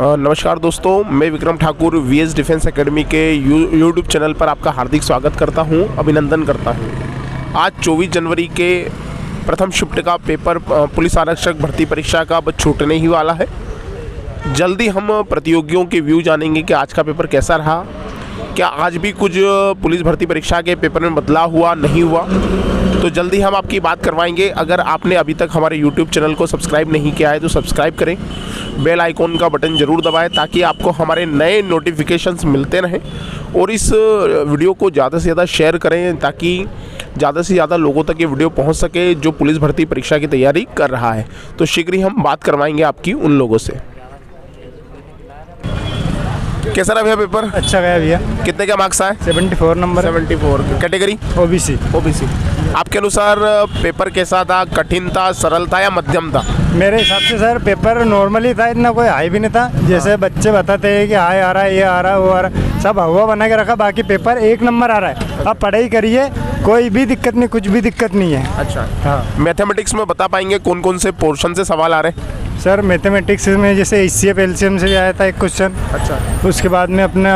नमस्कार दोस्तों, मैं Vikram Thakur VS defence academy के यूट्यूब चैनल पर आपका हार्दिक स्वागत करता हूं, अभिनंदन करता हूं। आज 24 जनवरी के प्रथम शिफ्ट का पेपर पुलिस आरक्षक भर्ती परीक्षा का अब छूटने ही वाला है। जल्दी हम प्रतियोगियों के व्यू जानेंगे कि आज का पेपर कैसा रहा, क्या आज भी कुछ पुलिस भर्ती परीक्षा के पेपर में बदलाव हुआ नहीं हुआ, तो जल्दी हम आपकी बात करवाएंगे। अगर आपने अभी तक हमारे यूट्यूब चैनल को सब्सक्राइब नहीं किया है तो सब्सक्राइब करें, बेल आइकॉन का बटन ज़रूर दबाएं ताकि आपको हमारे नए नोटिफिकेशंस मिलते रहें। और इस वीडियो को ज़्यादा से ज़्यादा शेयर करें ताकि ज़्यादा से ज़्यादा लोगों तक ये वीडियो पहुंच सके जो पुलिस भर्ती परीक्षा की तैयारी कर रहा है। तो शीघ्र ही हम बात करवाएंगे आपकी उन लोगों से। कैसा रहा भैया पेपर? अच्छा गया भैया। कितने का मार्क्स आए? 74 नंबर। 74। कैटेगरी? ओबीसी। आपके अनुसार पेपर कैसा था? कठिन था, सरल था या मध्यम था? मेरे हिसाब से सर पेपर नॉर्मली था, इतना कोई हाई भी नहीं था। जैसे बच्चे बताते हैं कि हाई आ रहा है, ये आ रहा है, वो आ रहा है, सब हवा बना के रखा। बाकी पेपर 1 नंबर आ रहा है। आप पढ़ाई करिए, कोई भी दिक्कत नहीं, कुछ भी दिक्कत नहीं है। अच्छा, हाँ। मैथमेटिक्स में बता पाएंगे कौन कौन से पोर्शन से सवाल आ रहे हैं? सर मैथमेटिक्स में जैसे HCF LCM से भी आया था 1 क्वेश्चन। अच्छा। उसके बाद में अपना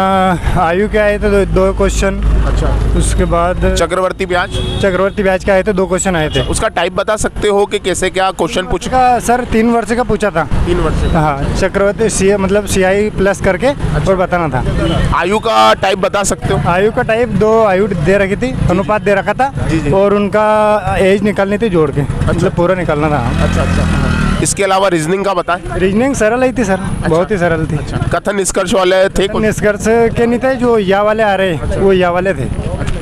आयु के आए थे 2 क्वेश्चन। अच्छा। उसके बाद चक्रवर्ती ब्याज के आए थे 2 क्वेश्चन आए थे। उसका टाइप बता सकते हो कि कैसे क्या क्वेश्चन पूछा? सर 3 वर्ष का पूछा था। 3 वर्ष? हाँ, चक्रवर्ती CA मतलब CI प्लस करके। अच्छा। और बताना था। आयु का टाइप बता सकते हो? आयु का टाइप 2 आयु दे रखी थी, अनुपात दे रखा था। जी। और उनका एज निकालनी थी जोड़ के। अच्छा। मतलब पूरा निकालना था। अच्छा। इसके अलावा रीजनिंग का बताएं। रीजनिंग सरल ही थी सर। अच्छा। बहुत ही सरल थी। अच्छा। कथन निष्कर्ष वाले थे? निष्कर्ष के नहीं थे, जो या वाले आ रहे। अच्छा। वो या वाले थे।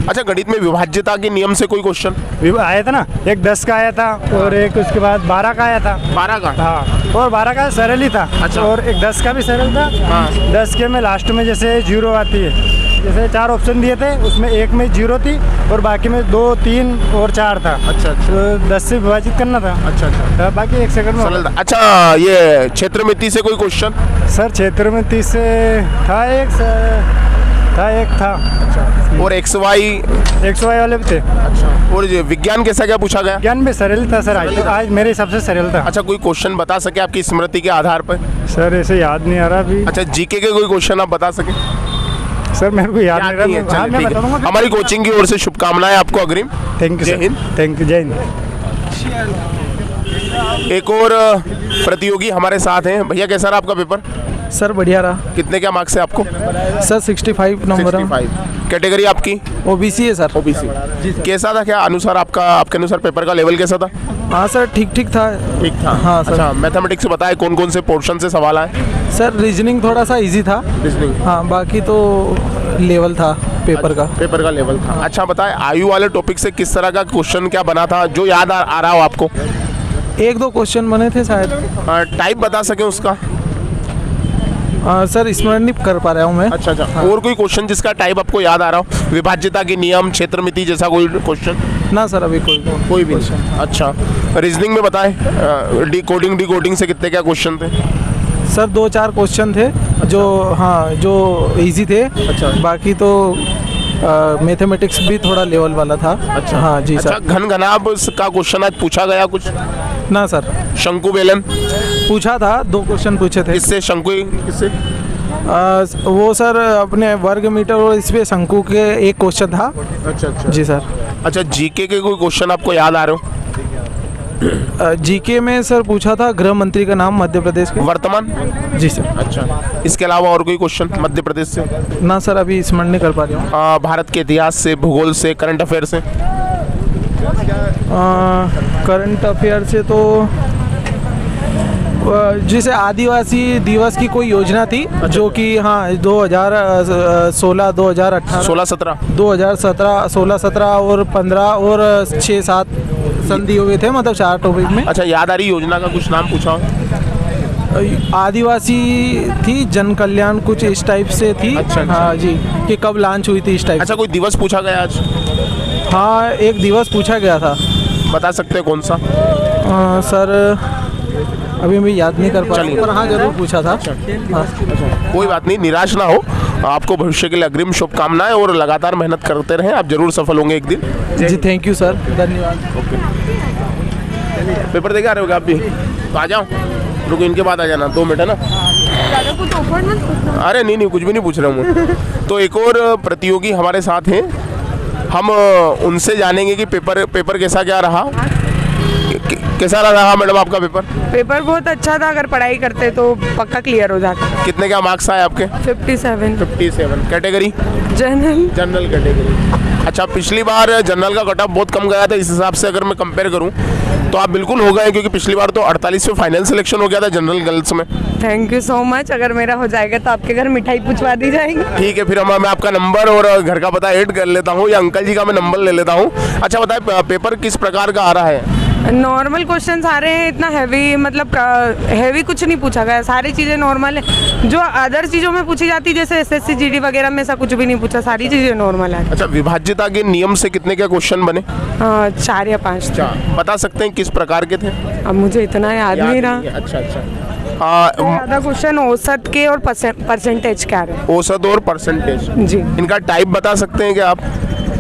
अच्छा, गणित में विभाज्यता के नियम से कोई क्वेश्चन आया था ना? एक 10 का आया था और एक उसके बाद 12 का आया था। 12 का? हाँ, और 12 का सरल ही था। अच्छा। और एक 10 का भी सरल था। हाँ। 10 के में लास्ट में जैसे 0 आती है, जैसे 4 ऑप्शन दिए थे, उसमें एक में 0 थी और बाकी में 2, 3 और 4 था। अच्छा। तो 10 से विभाजित करना था। अच्छा। बाकी 1 सेकंड में। अच्छा, ये क्षेत्र मिति से कोई क्वेश्चन? सर क्षेत्र मिति से था एक था। अच्छा। और XY वाले भी थे। अच्छा। और ये विज्ञान कैसा क्या पूछा गया? विज्ञान भी सरल था सर। आज मेरे हिसाब से सरल था। अच्छा, कोई क्वेश्चन बता सके आपकी स्मृति के आधार पर? सर ऐसे याद नहीं आ रहा अभी। अच्छा, जीके के कोई क्वेश्चन आप बता सके? सर मेरे को याद नहीं रहा। हाँ, मैं बता दूंगा। हमारी कोचिंग की ओर से शुभकामनाएं आपको अग्रिम। Thank you. जय हिंद। Thank you. जय हिंद। एक और प्रतियोगी हमारे साथ हैं। भैया कैसा रहा आपका पेपर? सर बढ़िया रहा। कितने क्या मार्क्स है आपको? Sir 65 number. 65। कैटेगरी आपकी? ओबीसी है सर। ओबीसी। कैसा था, क्या अनुसार आपके अनुसार पेपर का लेवल कैसा था? हाँ सर, ठीक था। ठीक था। हाँ सर। अच्छा, मैथमेटिक्स से बताए कौन कौन से पोर्शन से सवाल आए? सर रीजनिंग थोड़ा सा इजी था। रीजनिंग? हाँ, बाकी तो लेवल था पेपर का। पेपर का लेवल था। अच्छा बताए, आयु वाले टॉपिक से किस तरह का क्वेश्चन क्या बना था जो याद आ रहा हो आपको? 1-2 क्वेश्चन बने थे शायद। टाइप बता सके उसका? सर स्मरण नहीं कर पा रहा हूँ मैं। अच्छा। हाँ। और कोई क्वेश्चन जिसका टाइप आपको याद आ रहा हो? विभाज्यता के नियम, क्षेत्र मिति जैसा कोई क्वेश्चन? ना सर, अभी कोई भी नहीं। अच्छा, रीजनिंग में बताएं, डिकोडिंग से कितने क्या क्वेश्चन थे? सर 2-4 क्वेश्चन थे। अच्छा। जो इजी थे। अच्छा। बाकी तो मैथमेटिक्स भी थोड़ा लेवल वाला था। अच्छा। हाँ जी सर। अच्छा, घन घनाभ का क्वेश्चन आज पूछा गया कुछ? ना सर। शंकु बेलन पूछा था, 2 क्वेश्चन पूछे थे। किससे? शंकु किससे? वो सर अपने वर्ग मीटर और इस पे शंकु के 1 क्वेश्चन था। अच्छा जी सर। अच्छा, जीके के कोई क्वेश्चन आपको याद आ रहे हो? जीके में सर पूछा था गृह मंत्री का नाम मध्य प्रदेश के वर्तमान। जी सर। अच्छा, इसके अलावा और कोई क्वेश्चन मध्य प्रदेश से? ना सर, अभी स्मरण नहीं कर पा रहा हूँ। भारत के इतिहास से, भूगोल से, करंट अफेयर से? करंट अफेयर से तो जैसे आदिवासी दिवस की कोई योजना थी। अच्छा। जो कि हाँ 2016, 2018, 16-17, 2017, 16-17 और 15 और 6-7 संधि हुए थे, मतलब 4 टॉपिक में। अच्छा, याद आ रही योजना का कुछ नाम पूछा? आदिवासी थी, जन कल्याण कुछ इस टाइप से थी। अच्छा। हाँ जी, कि कब लॉन्च हुई थी इस टाइप। अच्छा, कोई दिवस पूछा गया आज? हाँ, एक दिवस पूछा गया था। बता सकते हैं कौन सा? सर अभी मैं याद नहीं कर पा रहा हूँ, पर हाँ जरूर पूछा था। हाँ। कोई बात नहीं, निराश ना हो। आपको भविष्य के लिए अग्रिम शुभकामनाएं और लगातार मेहनत करते रहें, आप जरूर सफल होंगे एक दिन। जी थैंक यू सर, धन्यवाद। ओके, पेपर देके आ रहे हो आप भी? तो आ जाओ, रुको, इनके बाद आ जाना, 2 मिनट है ना। ज़्यादा कुछ ऑफर मत पूछना। अरे नहीं कुछ भी नहीं पूछ रहा हूँ। तो एक और प्रतियोगी हमारे साथ हैं, हम उनसे जानेंगे कि पेपर कैसा क्या रहा। कैसा रहा मैडम आपका पेपर? पेपर बहुत अच्छा था, अगर पढ़ाई करते तो पक्का क्लियर हो जाता। कितने क्या मार्क्स आए आपके? 57। कैटेगरी? General category. अच्छा, पिछली बार जनरल का कट ऑफ बहुत कम गया था, इस हिसाब से अगर मैं कंपेयर करूं तो आप बिल्कुल हो गए, क्योंकि पिछली बार तो 48 में फाइनल सिलेक्शन हो गया था जनरल गर्ल्स में। Thank you so much. अगर मेरा हो जाएगा तो आपके घर मिठाई पूछवा दी जाएगी। ठीक है, फिर मैं आपका नंबर और घर का पता ऐड कर लेता हूँ, या अंकल जी का मैं नंबर ले लेता हूँ। अच्छा बताए, पेपर किस प्रकार का आ रहा है? नॉर्मल क्वेश्चंस आ रहे हैं, इतना हैवी मतलब हैवी कुछ नहीं पूछा गया, सारी चीज़ें नॉर्मल है। जो अदर चीज़ों में पूछी जाती जैसे SSC GD वगैरह में ऐसा कुछ भी नहीं पूछा, सारी चीज़ें नॉर्मल है। अच्छा, विभाज्यता के नियम से कितने क्या क्वेश्चन बने? 4 या 5। बता सकते हैं किस प्रकार के थे? अब मुझे इतना याद नहीं रहा। अच्छा ज़्यादा क्वेश्चन औसत के और परसेंटेज क्या रहे। औसत और परसेंटेज जी। इनका टाइप बता सकते हैं क्या आप?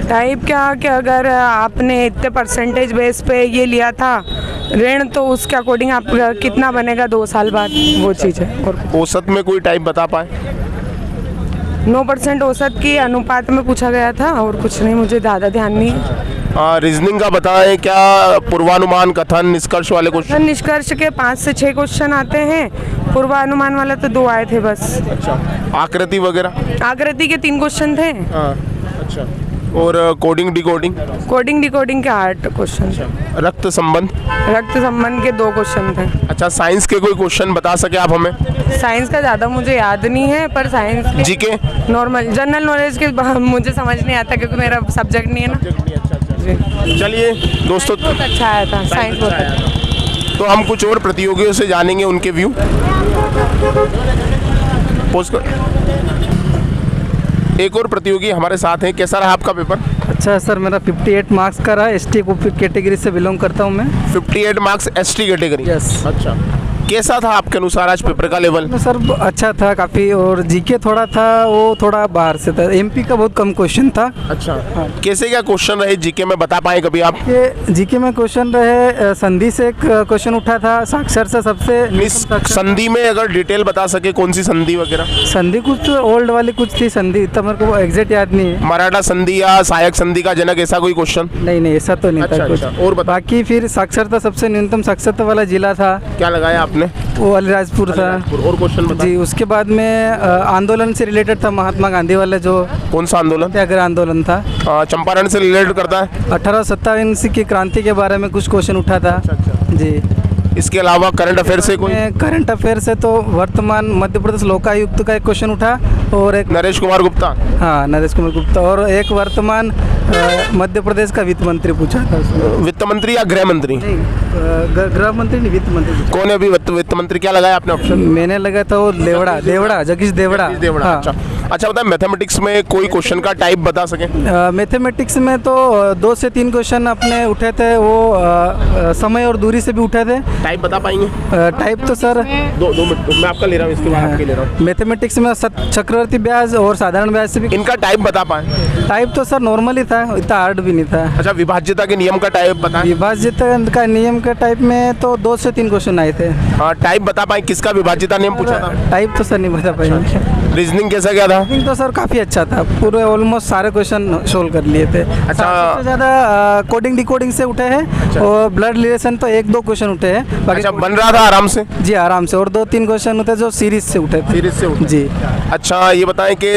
टाइप क्या कि अगर आपने इतने परसेंटेज बेस पे ये लिया था ऋण, तो उसके अकॉर्डिंग आप कितना बनेगा 2 साल बाद, वो चीज़ है। और औसत में कोई टाइप बता पाए? 9% औसत की अनुपात में पूछा गया था, और कुछ नहीं, मुझे ज़्यादा ध्यान नहीं है। रीजनिंग का बताएं, क्या पूर्वानुमान, कथन, निष्कर्ष वाले क्वेश्चन? निष्कर्ष के 5 से 6 क्वेश्चन आते हैं, पूर्वानुमान वाला तो 2 आए थे बस। अच्छा, आकृति वगैरह? आकृति के 3 क्वेश्चन थे। अच्छा, और कोडिंग डिकोडिंग? कोडिंग डिकोडिंग के 8 क्वेश्चन। रक्त संबंध? रक्त संबंध के 2 क्वेश्चन थे। अच्छा, साइंस के कोई क्वेश्चन बता सके आप हमें? साइंस का ज़्यादा मुझे याद नहीं है, पर science GK? Normal general knowledge के मुझे समझ नहीं आता, क्योंकि मेरा सब्जेक्ट नहीं है ना। चलिए दोस्तों, बहुत अच्छा आया था, साइंस बहुत अच्छा। तो हम कुछ और प्रतियोगियों से जानेंगे उनके व्यू। पोस्ट कर। एक और प्रतियोगी हमारे साथ हैं, कैसा रहा आपका पेपर? अच्छा सर, मेरा 58 मार्क्स का रहा। ST कैटेगरी से बिलोंग करता हूँ मैं। 58 मार्क्स ST कैटेगरी? यस। अच्छा, कैसा था आपके अनुसार आज पेपर का लेवल? सर अच्छा था काफ़ी, और जीके थोड़ा था, वो थोड़ा बाहर से था। MP का बहुत कम क्वेश्चन था। अच्छा, कैसे क्या क्वेश्चन रहे जीके में, बता पाए कभी आप? ये जीके में क्वेश्चन रहे, संधि से एक क्वेश्चन उठा था, साक्षर से सबसे संधि में अगर डिटेल बता सके, कौन सी संधि वगैरह? संधि कुछ ओल्ड वाली कुछ थी संधि, इतना मेरे को एग्जैक्ट याद नहीं है। मराठा संधि या सहायक संधि का जनक, ऐसा कोई क्वेश्चन? नहीं ऐसा तो नहीं था कुछ। और बाकी फिर साक्षरता, सबसे न्यूनतम साक्षरता वाला जिला था। क्या लगाया आपने? वो अलीराजपुर था। और क्वेश्चन बता। जी, उसके बाद में आंदोलन से रिलेटेड था, महात्मा गांधी वाले जो। कौन सा आंदोलन? सत्याग्रह आंदोलन था। चंपारण से रिलेटेड करता है। 1857 की क्रांति के बारे में कुछ क्वेश्चन उठा था। जी। इसके अलावा करंट अफेयर से कोई? करंट अफेयर से तो वर्तमान मध्य प्रदेश लोकायुक्त का एक क्वेश्चन उठा, और एक नरेश कुमार गुप्ता। हाँ, नरेश कुमार गुप्ता, और एक वर्तमान मध्य प्रदेश का वित्त मंत्री पूछा था उसमें। वित्त मंत्री या गृह मंत्री? गृह मंत्री नहीं, वित्त मंत्री। कौन है अभी वित्त मंत्री? क्या लगाया आपने ऑप्शन? मैंने लगा था वो देवड़ा, जगदीश देवड़ा। हाँ। अच्छा बताए, मैथमेटिक्स में कोई क्वेश्चन का टाइप बता सके? मैथमेटिक्स में तो 2 से 3 क्वेश्चन अपने उठे थे, वो समय और दूरी से भी उठे थे। टाइप बता पाएंगे? टाइप तो सर 2 मिनट मैं आपका ले रहा हूँ, इसके बाद आपके ले रहा हूँ। मैथमेटिक्स में चक्रवर्ती ब्याज और साधारण ब्याज से भी। इनका टाइप बता पाए? टाइप तो सर नॉर्मल ही था, इतना हार्ड भी नहीं था। अच्छा, विभाज्यता के नियम का टाइप बता। विभाज्यता का नियम का टाइप में तो 2 से 3 क्वेश्चन आए थे। हाँ, टाइप बता पाए? किसका विभाज्यता नियम पूछा था? टाइप तो सर नहीं बता पाएंगे। रीजनिंग कैसा क्या था? रीजनिंग तो सर काफ़ी अच्छा था, पूरे ऑलमोस्ट सारे क्वेश्चन सोल्व कर लिए थे। अच्छा, सबसे ज़्यादा कोडिंग डिकोडिंग से उठे हैं, और ब्लड रिलेशन तो 1-2 क्वेश्चन उठे हैं। अच्छा, बन रहा था आराम से? जी, आराम से, और 2-3 क्वेश्चन उठे जो सीरीज से उठे थे। सीरीज से उठे? जी। अच्छा, ये बताएं कि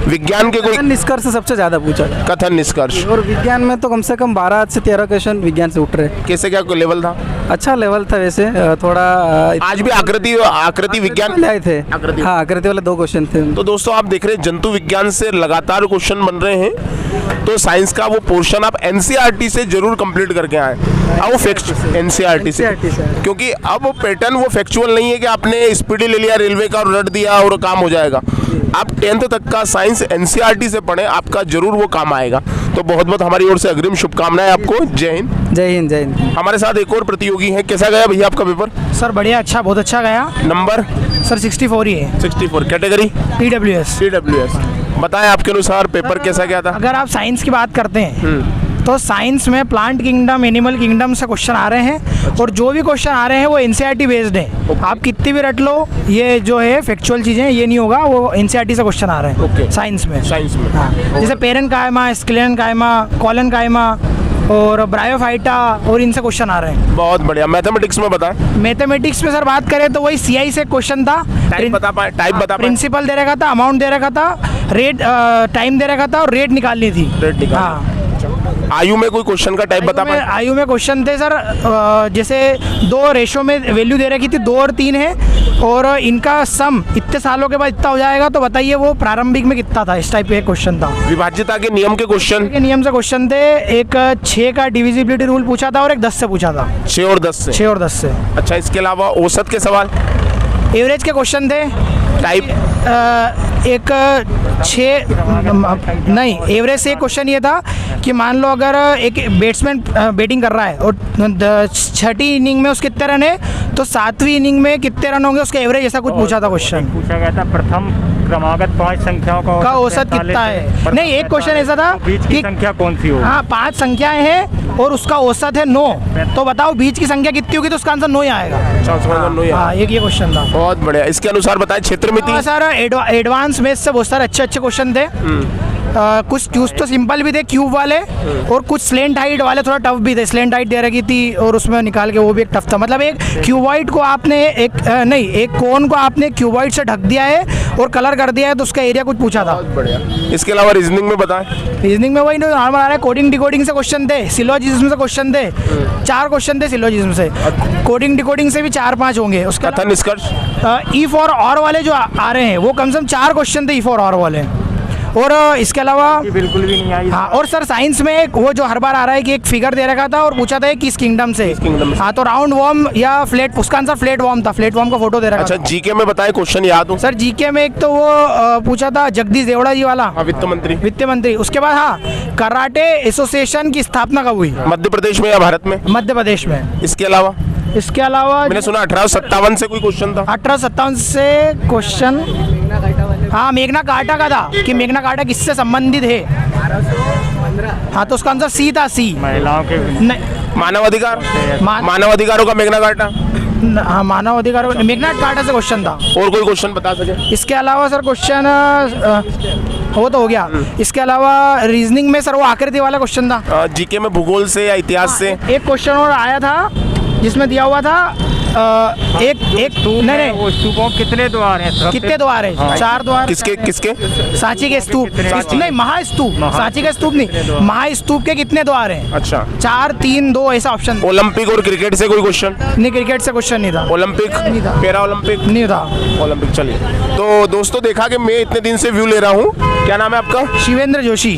विज्ञान के कोई? कथन निष्कर्ष सबसे ज़्यादा पूछा। कथन निष्कर्ष। और विज्ञान में तो कम से कम 12 से 13 क्वेश्चन विज्ञान से उठ रहे। कैसे क्या कोई लेवल था? अच्छा लेवल था वैसे, थोड़ा। आज भी आकृति विज्ञान आए थे। हाँ, आकृति वाले 2 क्वेश्चन थे। तो दोस्तों आप देख रहे हैं, जंतु विज्ञान से लगातार क्वेश्चन बन रहे हैं, तो साइंस का वो पोर्शन आप NCERT से जरूर कंप्लीट करके आए। अब वो NCERT से, क्योंकि अब वो पैटर्न वो फैक्चुअल नहीं है कि आपने स्पीडी ले लिया रेलवे का और रट दिया और काम हो जाएगा। आप 10th तक का साइंस NCERT से पढ़ें, आपका जरूर वो काम आएगा। तो बहुत बहुत हमारी ओर से अग्रिम शुभकामनाएं आपको। जय हिंद। जय हिंद। जय हिंद। हमारे साथ एक और प्रतियोगी है, कैसा गया भैया आपका पेपर? सर बढ़िया, अच्छा, बहुत अच्छा गया। नंबर? सर 64 ही है। 64। कैटेगरी? TWS। बताएं आपके अनुसार पेपर कैसा गया था? अगर आप साइंस की बात करते हैं तो साइंस में प्लांट किंगडम एनिमल किंगडम से क्वेश्चन आ रहे हैं और जो भी क्वेश्चन आ रहे हैं वो एनसीईआरटी बेस्ड है। आप कितनी भी रट लो, ये जो है फैक्चुअल चीज़ें ये नहीं होगा, वो एनसीईआरटी से क्वेश्चन आ रहे हैं साइंस में। हाँ, जैसे पेरेंट कायमा, स्क्लेरन कायमा, कॉलन कायमा और ब्रायोफाइटा और इनसे क्वेश्चन आ रहे हैं। बहुत बढ़िया। मैथमेटिक्स में बताएं। मैथमेटिक्स में सर बात करें तो वही सीआई से क्वेश्चन था। टाइप बता पाए। प्रिंसिपल दे रखा था, अमाउंट दे रखा था, रेट टाइम दे रखा था और रेट निकालनी थी। हाँ। आयु में कोई क्वेश्चन का टाइप बता पाए। आयु में क्वेश्चन थे सर, जैसे 2 रेशो में वैल्यू दे रखी थी, 2 और 3 है और इनका सम इतने सालों के बाद इतना हो जाएगा, तो बताइए वो प्रारंभिक में कितना था। इस टाइप का क्वेश्चन था। विभाज्यता के नियम के क्वेश्चन के नियम से क्वेश्चन थे। एक 6 का डिविजिबिलिटी रूल पूछा था और एक 10 से पूछा था। 6 और 10 से। 6 और 10 से। अच्छा, इसके अलावा औसत के सवाल, एवरेज के क्वेश्चन थे। टाइप एक 6 नहीं, एवरेज से एक क्वेश्चन ये था कि मान लो अगर एक बैट्समैन बैटिंग कर रहा है और 6ठी इनिंग में उसके कितने रन है, तो 7वीं इनिंग में कितने रन होंगे उसका एवरेज, ऐसा कुछ पूछा था क्वेश्चन। पूछा गया था प्रथम क्रमागत 5 संख्याओं का औसत कितना है। नहीं, एक क्वेश्चन ऐसा था बीच की संख्या कौन सी हो। हाँ, 5 संख्याएं हैं और उसका औसत है 9, तो बताओ बीच की संख्या कितनी होगी, तो उसका आंसर 9 ही आएगा। हाँ, एक ये क्वेश्चन था। बहुत बढ़िया। इसके अनुसार बताएं क्षेत्र मिति। सर एडवांस मैथ से बहुत सारे अच्छे क्वेश्चन थे। कुछ क्यूज तो सिंपल भी थे क्यूब वाले और कुछ स्लेंट हाइट वाले थोड़ा टफ भी थे। स्लेंट हाइट दे रखी थी और उसमें निकाल के वो भी एक टफ था। मतलब एक क्यूबॉइड को आपने एक कोन को आपने क्यूबॉइड से ढक दिया है और कलर कर दिया है, तो उसका एरिया कुछ पूछा था। बढ़िया। इसके अलावा रीजनिंग में बताएं। रीजनिंग में वही नॉर्मल आ रहा है, कोडिंग डिकोडिंग से क्वेश्चन थे, सिलोजिज्म से क्वेश्चन थे। 4 क्वेश्चन थे सिलोजिज्म से, कोडिंग डिकोडिंग से भी 4-5 होंगे। उसका कथन निष्कर्ष ई फॉर और वाले जो आ रहे हैं वो कम से कम 4 क्वेश्चन थे ई फॉर और वाले। और इसके अलावा बिल्कुल भी नहीं आई। हाँ, और सर साइंस में एक वो जो हर बार आ रहा है कि एक फिगर दे रखा था और पूछा था किस किंगडम से। हाँ, तो राउंड वॉर्म या फ्लैट, उसका आंसर फ्लैट वॉर्म था। फ्लैट वॉर्म का फोटो दे रखा अच्छा, था। जीके में बताएं क्वेश्चन याद हो। सर जीके में एक तो वो पूछा था जगदीश देवड़ा जी वाला, वित्त मंत्री। उसके बाद हाँ, कराटे एसोसिएशन की स्थापना कब हुई। मध्य प्रदेश में या भारत में। मध्य प्रदेश में। इसके अलावा मैंने सुना 1857 से कोई क्वेश्चन था। 1857 से क्वेश्चन, हाँ, मेघना कार्टा का था कि मेघना कार्टा किससे संबंधित है। हाँ, तो उसका आंसर सी था। सी महिलाओं के मानवाधिकारों का मेघना कार्टा। हाँ, मानव अधिकार मेघना कार्टा से क्वेश्चन था। और कोई क्वेश्चन बता सके। इसके अलावा सर क्वेश्चन वो तो हो गया। इसके अलावा रीजनिंग में सर वो आकृति वाला क्वेश्चन था। जीके में भूगोल से या इतिहास से। एक क्वेश्चन और आया था जिसमें दिया हुआ था एक नहीं वो स्तूपों कितने द्वार हैं। कितने द्वार है। 4 द्वार। किसके सांची के स्तूप नहीं, महास्तूप। सांची का स्तूप नहीं, महास्तूप के कितने द्वार हैं। अच्छा, 4, 3, 2 ऐसा ऑप्शन। ओलंपिक और क्रिकेट से कोई क्वेश्चन नहीं, क्रिकेट से क्वेश्चन नहीं था। ओलंपिक पैरा ओलंपिक नहीं था। ओलंपिक। चलिए, तो दोस्तों देखा कि मैं इतने दिन से व्यू ले रहा हूँ। क्या नाम है आपका। शिवेंद्र जोशी।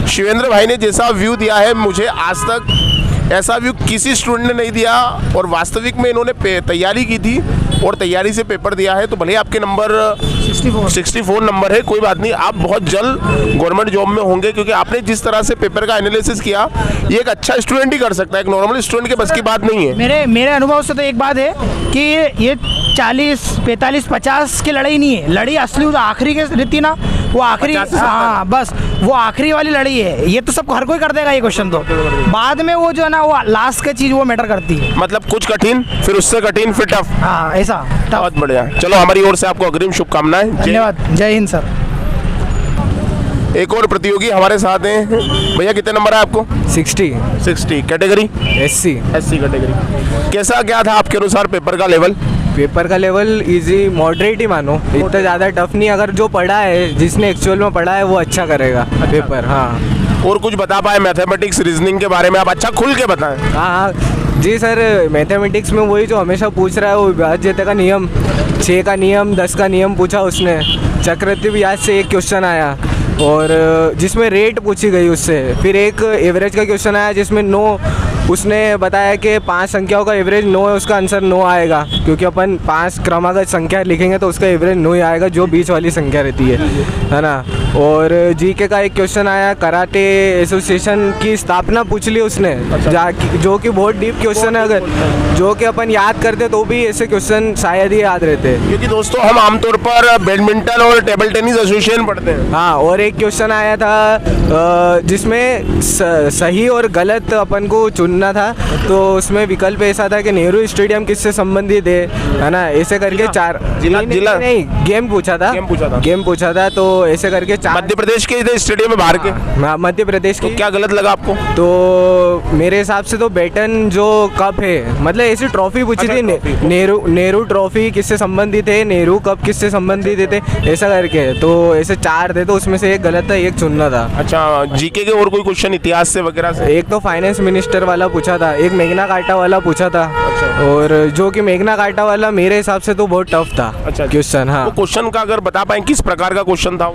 शिवेंद्र भाई ने जैसा व्यू दिया है, मुझे आज तक ऐसा व्यू किसी स्टूडेंट ने नहीं दिया और वास्तविक में इन्होंने तैयारी की थी और तैयारी से पेपर दिया है। तो भले आपके नंबर 64 नंबर है, कोई बात नहीं, आप बहुत जल्द गवर्नमेंट जॉब में होंगे, क्योंकि आपने जिस तरह से पेपर का एनालिसिस किया, ये एक अच्छा स्टूडेंट ही कर सकता है, एक नॉर्मल स्टूडेंट के बस की बात नहीं है। मेरे अनुभव से तो एक बात है कि ये 40, 45, 50 की लड़ाई नहीं है। लड़ाई असली आखिरी के रहती ना, वो आखिरी, हाँ बस वो आखिरी वाली लड़ाई है। ये तो सबको हर कोई कर देगा ये क्वेश्चन, तो बाद में वो जो है ना वो लास्ट की चीज वो मैटर करती है। मतलब कुछ कठिन, फिर उससे कठिन, फिर टफ। हाँ, ऐसा। बहुत बढ़िया। चलो, हमारी ओर से आपको अग्रिम शुभकामनाएं। धन्यवाद। जय हिंद सर। एक और प्रतियोगी हमारे साथ हैं। भैया कितने नंबर है आपको। 60 कैटेगरी SC कैटेगरी। कैसा क्या था आपके अनुसार पेपर का लेवल। पेपर का लेवल इजी मॉडरेट ही मानो, इतना ज़्यादा टफ नहीं। अगर जो पढ़ा है, जिसने एक्चुअल में पढ़ा है, वो अच्छा करेगा पेपर। हाँ, और कुछ बता पाए मैथमेटिक्स रीजनिंग के बारे में, आप अच्छा खुल के बताएं। हाँ जी सर, मैथमेटिक्स में वही जो हमेशा पूछ रहा है, वो विभाज्यता का नियम, 6 का नियम, 10 का नियम पूछा उसने। चक्रवृद्धि ब्याज से एक क्वेश्चन आया और जिसमें रेट पूछी गई उससे। फिर एक एवरेज का क्वेश्चन आया जिसमें 9 उसने बताया कि 5 संख्याओं का एवरेज 9 है, उसका आंसर 9 आएगा, क्योंकि अपन 5 क्रमागत संख्या लिखेंगे तो उसका एवरेज 9 ही आएगा, जो बीच वाली संख्या रहती है ना। और जीके का एक क्वेश्चन आया, कराटे एसोसिएशन की स्थापना पूछ ली उसने, जो कि बहुत डीप क्वेश्चन है, अगर जो कि अपन याद करते तो भी ऐसे क्वेश्चन शायद ही याद रहते हैं, क्योंकि दोस्तों हम आमतौर पर बैडमिंटन और टेबल टेनिस एसोसिएशन पढ़ते हैं। हाँ, और एक क्वेश्चन आया था जिसमें सही और गलत अपन को चुनना था, तो उसमें विकल्प ऐसा था कि नेहरू स्टेडियम किससे संबंधित है ना, ऐसे करके चार जिला नहीं गेम पूछा था, तो ऐसे करके मध्य प्रदेश के स्टेडियम में बाहर के। हाँ, मध्य प्रदेश तो की। क्या गलत लगा आपको? तो मेरे हिसाब से तो बैटन जो कप है, मतलब ऐसी ट्रॉफी पूछी थी, नेहरू ट्रॉफी किससे संबंधित है, नेहरू कप किससे संबंधित थे, ऐसा करके, तो ऐसे 4 थे, तो उसमें से एक गलत था, एक चुनना था। अच्छा, जीके के और कोई क्वेश्चन इतिहास से वगैरह से? एक तो फाइनेंस मिनिस्टर वाला पूछा था, एक मेघना कार्टा वाला पूछा था, और जो कि मेघना कार्टा वाला मेरे हिसाब से तो बहुत टफ था क्वेश्चन। हाँ, वो क्वेश्चन का अगर बता पाएं किस प्रकार का क्वेश्चन था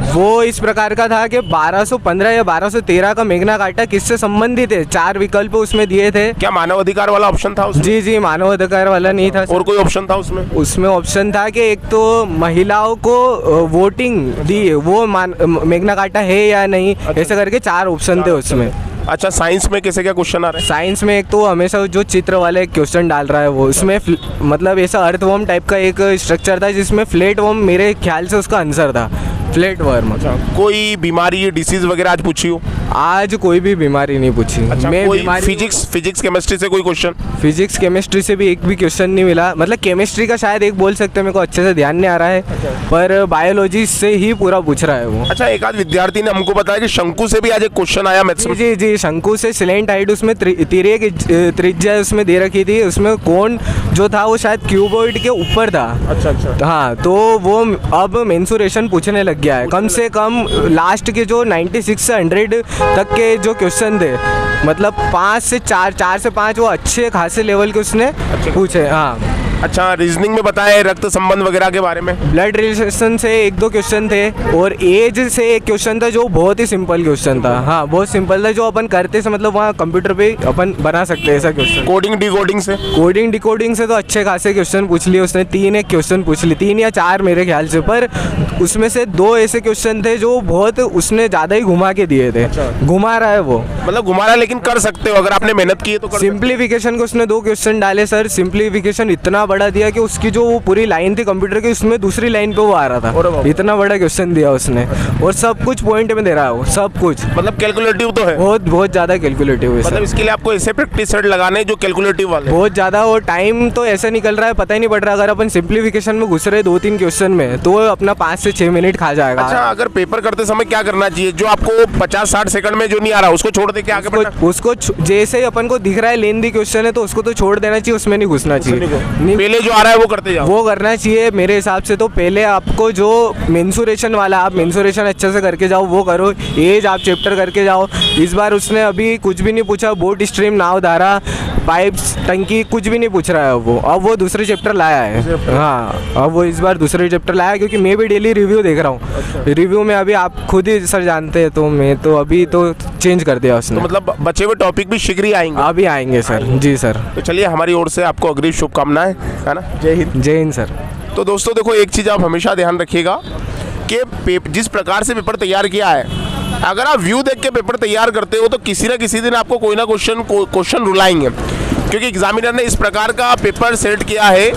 वो इस प्रकार का था कि 1215 या 1213 का मेघना कार्टा किससे संबंधित है, 4 विकल्प उसमें दिए थे। क्या मानव अधिकार वाला ऑप्शन था उसमें? जी, मानव अधिकार वाला नहीं था। और कोई ऑप्शन था उसमें? उसमें ऑप्शन था कि एक तो महिलाओं को वोटिंग दी, वो मेघना कार्टा है या नहीं, ऐसे करके 4 ऑप्शन थे उसमें। अच्छा, साइंस में कैसे क्या क्वेश्चन आ रहे हैं? साइंस में एक तो हमेशा जो चित्र वाले क्वेश्चन डाल रहा है वो, उसमें मतलब ऐसा अर्थवर्म टाइप का एक स्ट्रक्चर था, जिसमें फ्लैट वर्म मेरे ख्याल से उसका आंसर था, फ्लैट वर्म। कोई बीमारी डिसीज वगैरह आज पूछी हो? आज कोई भी बीमारी नहीं पूछी। अच्छा, मैं कोई फिजिक्स केमिस्ट्री से कोई क्वेश्चन? फिजिक्स केमिस्ट्री से भी एक भी क्वेश्चन नहीं मिला, मतलब केमिस्ट्री का शायद एक बोल सकते हैं, मेरे को अच्छे से ध्यान नहीं आ रहा है, पर बायोलॉजी से ही पूरा पूछ रहा है वो। अच्छा, एक आध विद्यार्थी ने हमको बताया कि शंकु से भी आज एक क्वेश्चन आया मैथ्स में। जी, शंकु से सिलेंट हाइट, उसमें तिरे की त्रिज्या उसमें दे रखी थी, उसमें कोण जो था वो शायद क्यूबॉइड के ऊपर था। अच्छा। हाँ, तो वो अब मेंसुरेशन पूछने लग गया है, कम से कम लास्ट के जो 96 से 100 तक के जो क्वेश्चन थे, मतलब 5 से 4 से 5 वो अच्छे खासे लेवल के उसने पूछे। हाँ, अच्छा, रीजनिंग में बताए रक्त संबंध वगैरह के बारे में? ब्लड रिलेशन से 1-2 क्वेश्चन थे, और एज से एक क्वेश्चन था जो बहुत ही सिंपल क्वेश्चन था। हाँ, बहुत सिंपल था, जो अपन करते से मतलब वहाँ कंप्यूटर पे अपन बना सकते हैं ऐसा क्वेश्चन। कोडिंग डिकोडिंग से तो अच्छे खासे क्वेश्चन पूछ लिए उसने, 3 एक क्वेश्चन पूछ लिए, 3 या 4 मेरे ख्याल से, पर उसमें से 2 ऐसे क्वेश्चन थे जो बहुत उसने ज़्यादा ही घुमा के दिए थे। घुमा रहा है वो, मतलब घुमा रहा है, लेकिन कर सकते हो अगर आपने मेहनत की है तो। सिंप्लीफिकेशन को उसने 2 क्वेश्चन डाले सर, सिंप्लीफिकेशन इतना बड़ा दिया कि उसकी जो वो पूरी लाइन थी कंप्यूटर की, उसमें दूसरी लाइन पे वो आ रहा था, इतना बड़ा क्वेश्चन दिया उसने, और सब कुछ पॉइंट में दे रहा है वो, सब कुछ, मतलब कैलकुलेटिव तो है, बहुत ज़्यादा कैलकुलेटिव है। मतलब इसके लिए आपको ऐसे प्रैक्टिस सेट लगाने जो कैलकुलेटिव वाले बहुत ज़्यादा, और टाइम तो ऐसा निकल रहा है पता ही नहीं पड़ रहा। अगर अपन सिंप्लीफिकेशन में घुस रहे 2-3 क्वेश्चन में, तो अपना 5 से 6 मिनट खा जाएगा। अच्छा, अगर पेपर करते समय क्या करना चाहिए? जो आपको 50-60 सेकंड में जो नहीं आ रहा उसको छोड़ दे के आगे बढ़ना? उसको जैसे ही अपन को दिख रहा है लेंदी क्वेश्चन है तो उसको तो छोड़ देना चाहिए, उसमें नहीं घुसना चाहिए, पहले जो आ रहा है वो करते जाओ, वो करना चाहिए मेरे हिसाब से। तो पहले आपको जो मेंसुरेशन वाला, आप मेंसुरेशन अच्छे से करके जाओ, वो करो। एज आप चैप्टर करके जाओ। इस बार उसने अभी कुछ भी नहीं पूछा, बोट स्ट्रीम, नाव धारा, पाइप्स, टंकी, कुछ भी नहीं पूछ रहा है वो। अब वो दूसरे चैप्टर लाया है। हाँ, अब वो इस बार दूसरे चैप्टर लाया, क्योंकि मैं भी डेली रिव्यू देख रहा हूँ। रिव्यू में अभी आप खुद ही सर जानते हैं, तो मैं तो अभी तो चेंज कर दिया उसने। तो मतलब बचे हुए टॉपिक भी शीघ्र ही आएंगे? अभी आएंगे सर। जी सर। तो चलिए, हमारी ओर से आपको अग्रिम शुभकामनाएं, है ना। जय हिंद। जय हिंद सर। तो दोस्तों देखो, एक चीज़ आप हमेशा ध्यान रखिएगा कि जिस प्रकार से पेपर तैयार किया है, अगर आप व्यू देख के पेपर तैयार करते हो तो किसी ना किसी दिन आपको कोई ना क्वेश्चन रुलाएंगे, क्योंकि एग्जामिनर ने इस प्रकार का पेपर सेट किया है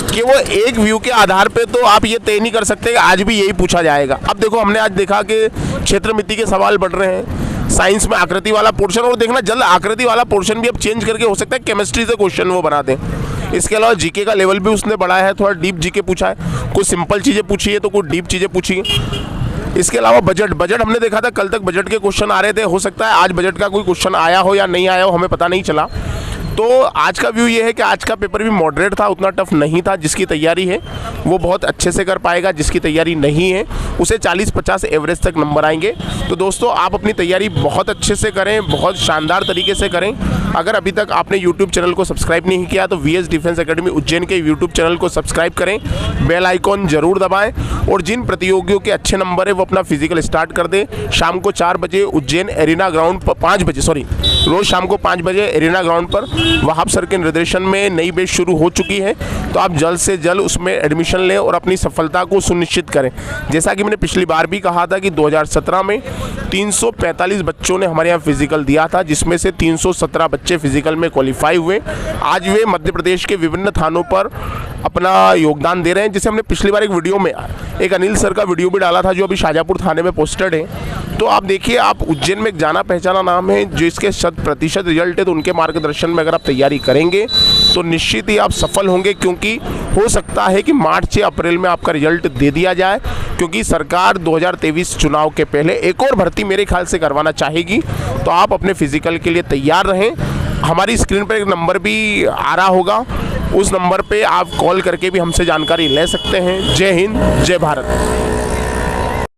कि वो एक व्यू के आधार पे तो आप ये तय नहीं कर सकते कि आज भी यही पूछा जाएगा। अब देखो, हमने आज देखा कि क्षेत्रमिति के सवाल बढ़ रहे हैं, साइंस में आकृति वाला पोर्शन, और देखना जल्द आकृति वाला पोर्शन भी अब चेंज करके हो सकता है केमिस्ट्री से क्वेश्चन वो बना दें। इसके अलावा जीके का लेवल भी उसने बढ़ाया है, थोड़ा डीप जीके पूछा है, कुछ सिंपल चीज़ें पूछी है तो कुछ डीप चीज़ें पूछी है। इसके अलावा बजट हमने देखा था, कल तक बजट के क्वेश्चन आ रहे थे, हो सकता है आज बजट का कोई क्वेश्चन आया हो या नहीं आया हो, हमें पता नहीं चला। तो आज का व्यू ये है कि आज का पेपर भी मॉडरेट था, उतना टफ नहीं था। जिसकी तैयारी है वो बहुत अच्छे से कर पाएगा, जिसकी तैयारी नहीं है उसे 40-50 एवरेज तक नंबर आएंगे। तो दोस्तों आप अपनी तैयारी बहुत अच्छे से करें, बहुत शानदार तरीके से करें। अगर अभी तक आपने यूट्यूब चैनल को सब्सक्राइब नहीं किया तो VS डिफेंस एकेडमी उज्जैन के यूट्यूब चैनल को सब्सक्राइब करें, बेल आइकॉन जरूर दबाएं और जिन प्रतियोगियों के अच्छे नंबर है वो अपना फिजिकल स्टार्ट कर दें। शाम को 4 बजे उज्जैन एरिना ग्राउंड पर, 5 बजे सॉरी, रोज़ शाम को 5 बजे एरिना ग्राउंड पर वहाब सर के निर्देशन में नई बैच शुरू हो चुकी है। तो आप जल्द से जल्द उसमें एडमिशन लें और अपनी सफलता को सुनिश्चित करें। जैसा कि मैंने पिछली बार भी कहा था कि 2017 में 345 बच्चों ने हमारे यहाँ फिजिकल दिया था, जिसमें से 317 बच्चे फिजिकल में क्वालिफाई हुए। आज वे मध्य प्रदेश के विभिन्न थानों पर अपना योगदान दे रहे हैं। जैसे हमने पिछली बार एक वीडियो में एक अनिल सर का वीडियो भी डाला था जो अभी शाजापुर थाने में पोस्टेड है। तो आप देखिए, आप उज्जैन में एक जाना पहचाना नाम है जिसके 100% रिजल्ट है। तो उनके मार्गदर्शन में अगर आप तैयारी करेंगे तो निश्चित ही आप सफल होंगे, क्योंकि हो सकता है कि मार्च या अप्रैल में आपका रिजल्ट दे दिया जाए, क्योंकि सरकार 2023 चुनाव के पहले एक और भर्ती मेरे ख्याल से करवाना चाहेगी। तो आप अपने फिजिकल के लिए तैयार रहें। हमारी स्क्रीन पर एक नंबर भी आ रहा होगा, उस नंबर पे आप कॉल करके भी हमसे जानकारी ले सकते हैं। जय हिंद, जय भारत।